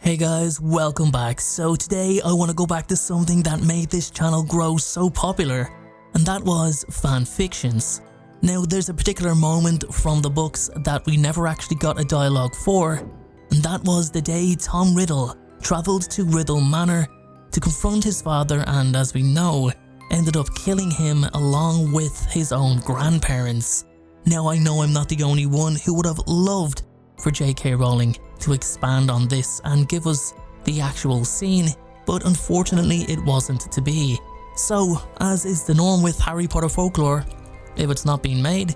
Hey guys, welcome back. So today I want to go back to something that made this channel grow so popular, and that was fan fictions. Now there's a particular moment from the books that we never actually got a dialogue for, and that was the day Tom Riddle travelled to Riddle Manor to confront his father and, as we know, ended up killing him along with his own grandparents. Now I know I'm not the only one who would have loved for JK Rowling to expand on this and give us the actual scene, but unfortunately it wasn't to be. So, as is the norm with Harry Potter folklore, if it's not being made,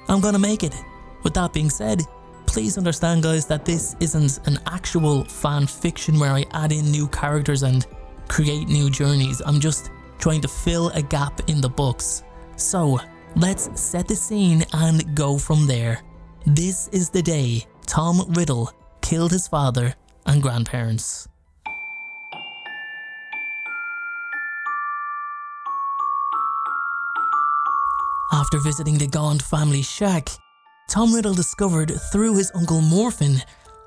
I'm gonna make it. With that being said, please understand guys that this isn't an actual fan fiction where I add in new characters and create new journeys. I'm just trying to fill a gap in the books. So, let's set the scene and go from there. This is the day Tom Riddle killed his father and grandparents. After visiting the Gaunt family shack, Tom Riddle discovered through his uncle Morphin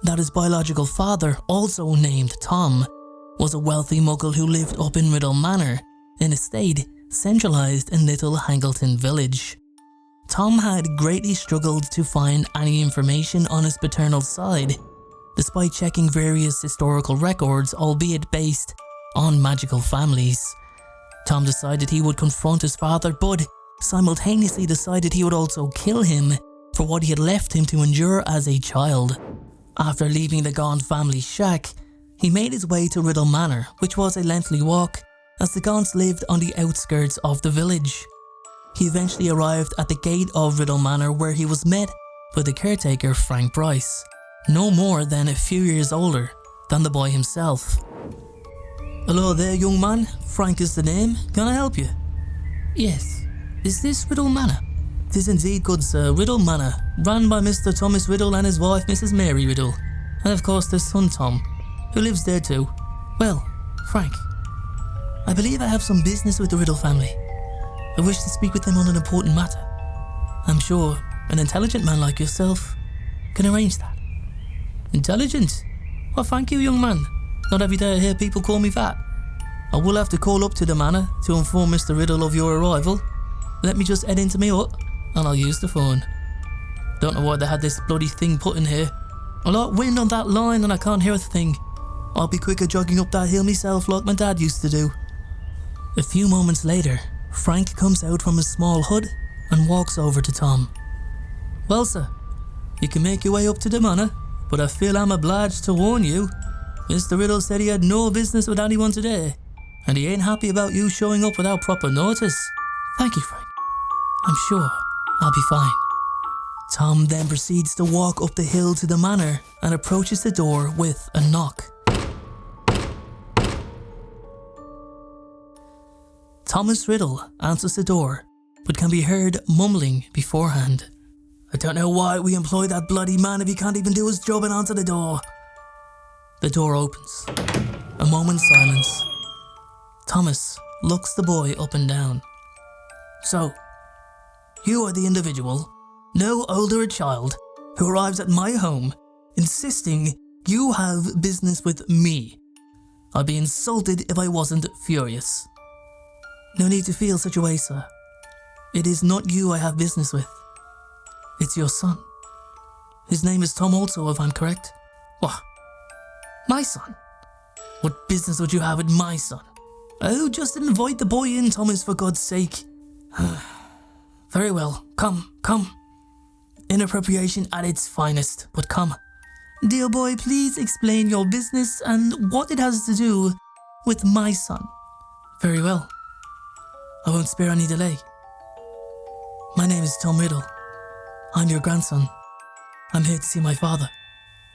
that his biological father, also named Tom, was a wealthy muggle who lived up in Riddle Manor, an estate centralised in Little Hangleton village. Tom had greatly struggled to find any information on his paternal side, despite checking various historical records, albeit based on magical families. Tom decided he would confront his father, but simultaneously decided he would also kill him for what he had left him to endure as a child. After leaving the Gaunt family shack, he made his way to Riddle Manor, which was a lengthy walk, as the Gaunts lived on the outskirts of the village. He eventually arrived at the gate of Riddle Manor, where he was met by the caretaker Frank Bryce, no more than a few years older than the boy himself. "Hello there, young man. Frank is the name. Can I help you?" "Yes. Is this Riddle Manor?" "'Tis indeed, good sir. Riddle Manor, run by Mr. Thomas Riddle and his wife Mrs. Mary Riddle, and of course their son Tom, who lives there too." "Well, Frank, I believe I have some business with the Riddle family. I wish to speak with them on an important matter. I'm sure an intelligent man like yourself can arrange that." "Intelligent? Well, thank you, young man. Not every day I hear people call me that. I will have to call up to the manor to inform Mr. Riddle of your arrival. Let me just head into my hut and I'll use the phone. Don't know why they had this bloody thing put in here. A lot of wind on that line and I can't hear a thing. I'll be quicker jogging up that hill myself like my dad used to do." A few moments later, Frank comes out from his small hut and walks over to Tom. "Well sir, you can make your way up to the manor, but I feel I'm obliged to warn you. Mr. Riddle said he had no business with anyone today, and he ain't happy about you showing up without proper notice." "Thank you, Frank. I'm sure I'll be fine." Tom then proceeds to walk up the hill to the manor and approaches the door with a knock. Thomas Riddle answers the door, but can be heard mumbling beforehand. "I don't know why we employ that bloody man if he can't even do his job and answer the door." The door opens. A moment's silence. Thomas looks the boy up and down. "So, you are the individual, no older a child, who arrives at my home insisting you have business with me. I'd be insulted if I wasn't furious." "No need to feel such a way, sir. It is not you I have business with. It's your son. His name is Tom also, if I'm correct." "What? My son? What business would you have with my son?" "Oh, just invite the boy in, Thomas, for God's sake." "Very well. Come. Inappropriation at its finest, but come. Dear boy, please explain your business and what it has to do with my son." "Very well. I won't spare any delay. My name is Tom Riddle. I'm your grandson. I'm here to see my father."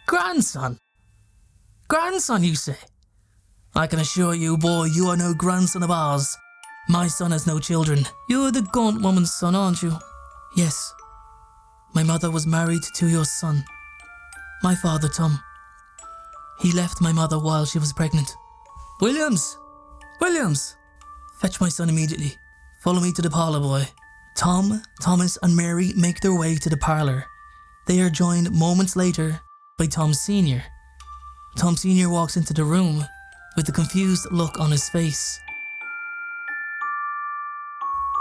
"Grandson? Grandson, you say? I can assure you, boy, you are no grandson of ours. My son has no children. You're the Gaunt woman's son, aren't you?" "Yes. My mother was married to your son. My father, Tom. He left my mother while she was pregnant." Williams! Fetch my son immediately. Follow me to the parlour, boy." Tom, Thomas and Mary make their way to the parlour. They are joined moments later by Tom Sr. Tom Sr. walks into the room with a confused look on his face.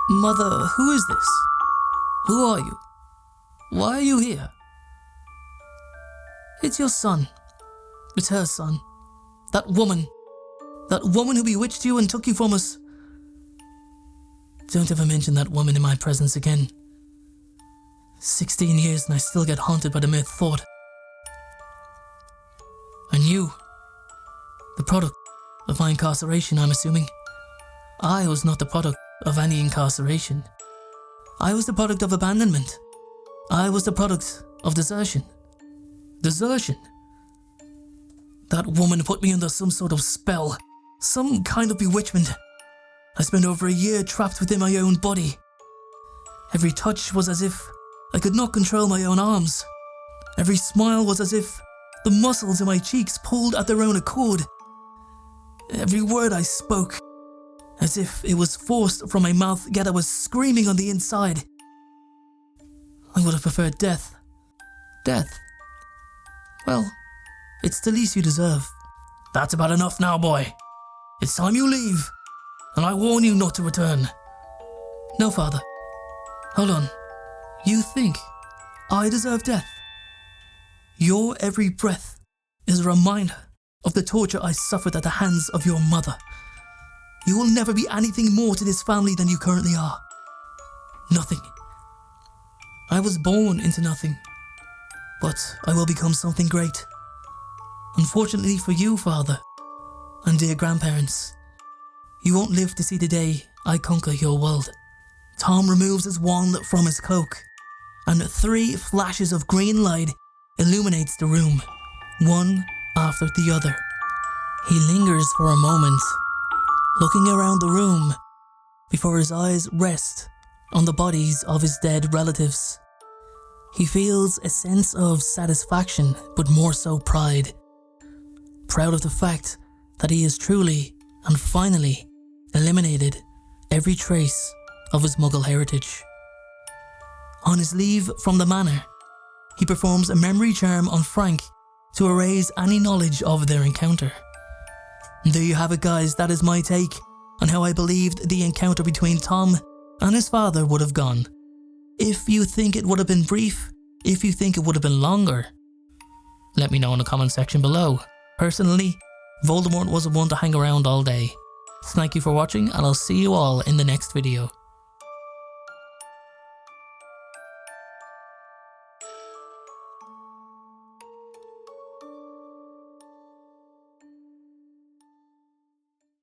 Mother, who is this? Who are you? Why are you here? It's your son. It's her son. That woman who bewitched you and took you from us. Don't ever mention that woman in my presence again. 16 years and I still get haunted by the mere thought. And you, the product of my incarceration, I'm assuming. I was not the product of any incarceration. I was the product of abandonment. I was the product of desertion. Desertion? That woman put me under some sort of spell, some kind of bewitchment. I spent over a year trapped within my own body. Every touch was as if I could not control my own arms. Every smile was as if the muscles in my cheeks pulled at their own accord. Every word I spoke, as if it was forced from my mouth, yet I was screaming on the inside. I would have preferred death. Death. Well, it's the least you deserve. That's about enough now, boy. It's time you leave, and I warn you not to return. No, Father. Hold on. You think I deserve death? Your every breath is a reminder of the torture I suffered at the hands of your mother. You will never be anything more to this family than you currently are. Nothing. I was born into nothing, but I will become something great. Unfortunately for you, Father, and dear grandparents, you won't live to see the day I conquer your world. Tom removes his wand from his cloak, and 3 flashes of green light illuminates the room, one after the other. He lingers for a moment, looking around the room before his eyes rest on the bodies of his dead relatives. He feels a sense of satisfaction, but more so pride. Proud of the fact that he has truly and finally eliminated every trace of his Muggle heritage. On his leave from the manor, he performs a memory charm on Frank to erase any knowledge of their encounter. There you have it, guys. That is my take on how I believed the encounter between Tom and his father would have gone. If you think it would have been brief, if you think it would have been longer, let me know in the comment section below. Personally, Voldemort wasn't one to hang around all day. Thank you for watching, and I'll see you all in the next video.